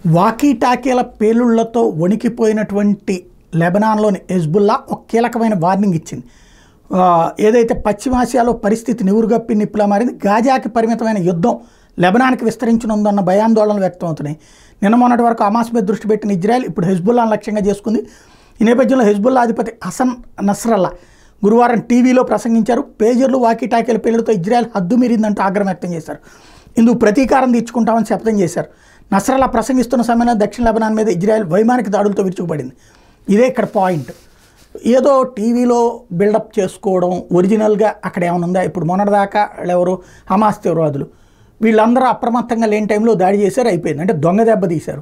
Walkie టాకీల పేలుళ్లతో వణికిపోయినటువంటి లెబనాన్లోని Hezbollah ఒక కీలకమైన warning ఇచ్చింది. ఏదైతే పశ్చిమాసియాలో పరిస్థితి నివురుగప్పి నిప్పులా మారింది, గాజాకి పరిమితమైన యుద్ధం లెబనాన్కి విస్తరించనుందన్న భయాందోళనలు వ్యక్తమవుతున్నాయి. నిన్న మొన్నటి వరకు హమాస్ మీద దృష్టి పెట్టిన ఇజ్రాయెల్ ఇప్పుడు హెజ్బుల్లాను లక్ష్యంగా చేసుకుంది. ఈ నేపథ్యంలో హెజ్బుల్లా అధిపతి హసన్ నస్రల్లా గురువారం టీవీలో ప్రసంగించారు. పేజర్లు వాకీ టాకీల పేలుడుతో ఇజ్రాయెల్ హద్దు మీరిందంటూ ఆగ్రహం వ్యక్తం చేశారు. ఇందుకు ప్రతీకారం తీర్చుకుంటామని శపథం చేశారు. నస్రల్లా ప్రసంగిస్తున్న సమయంలో దక్షిణ లెబనాన్ మీద ఇజ్రాయెల్ వైమానిక దాడులతో విరుచుకుపడింది. ఇదే ఇక్కడ పాయింట్. ఏదో టీవీలో బిల్డప్ చేసుకోవడం, ఒరిజినల్గా అక్కడ ఏమైనా ఉందా? ఇప్పుడు మొన్నటిదాకా ఎవరు హమాస్ తీవ్రవాదులు వీళ్ళందరూ అప్రమత్తంగా లేని టైంలో దాడి చేశారు, అయిపోయింది. అంటే దొంగ దెబ్బ తీశారు.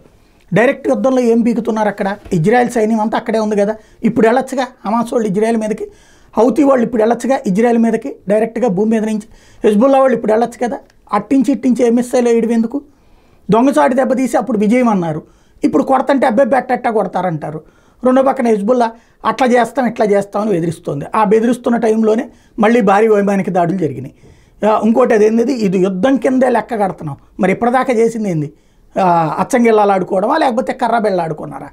డైరెక్ట్ యుద్ధంలో ఏం బీకుతున్నారు? అక్కడ ఇజ్రాయెల్ సైన్యం అంతా అక్కడే ఉంది కదా. ఇప్పుడు వెళ్ళొచ్చుగా హమాస్ వాళ్ళు ఇజ్రాయెల్ మీదకి, హౌతీ వాళ్ళు ఇప్పుడు వెళ్ళొచ్చుగా ఇజ్రాయెల్ మీదకి డైరెక్ట్గా భూమి మీద నుంచి. హెజ్బుల్లా వాళ్ళు ఇప్పుడు వెళ్ళొచ్చు కదా. అట్టించి ఇట్టించి ఎంఎస్ఐలో వేయడం ఎందుకు? దొంగచాటు దెబ్బతీసి అప్పుడు విజయం అన్నారు, ఇప్పుడు కొడతంటే అబ్బాయి బెట్టట్టా కొడతారంటారు. రెండో పక్కన హెజ్బుల్లా అట్లా చేస్తాం ఇట్లా చేస్తామని బెదిరిస్తుంది. ఆ బెదిరిస్తున్న టైంలోనే మళ్ళీ భారీ వైమానిక దాడులు జరిగినాయి. ఇంకోటి అదేంది, ఇది యుద్ధం కిందే లెక్క కడుతున్నాం. మరి ఇప్పటిదాకా చేసింది ఏంది? అచ్చంగిళ్ళాలు ఆడుకోవడమా లేకపోతే కర్రబెళ్ళ ఆడుకున్నారా?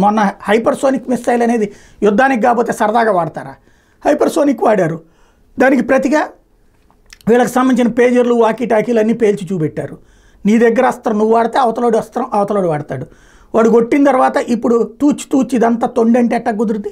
మొన్న హైపర్సోనిక్ మిసైల్ అనేది యుద్ధానికి కాకపోతే సరదాగా వాడతారా? హైపర్సోనిక్ వాడారు. దానికి ప్రతిగా వీళ్ళకి సంబంధించిన పేజర్లు వాకీ టాకీలు అన్నీ పేల్చి చూపెట్టారు. నీ దగ్గర అస్త్రం నువ్వు వాడితే అవతలోడు అస్త్రం అవతలోడు వాడతాడు. వాడు కొట్టిన తర్వాత ఇప్పుడు తూచి ఇదంతా తొండంటే ఎట్టా కుదురుతుంది?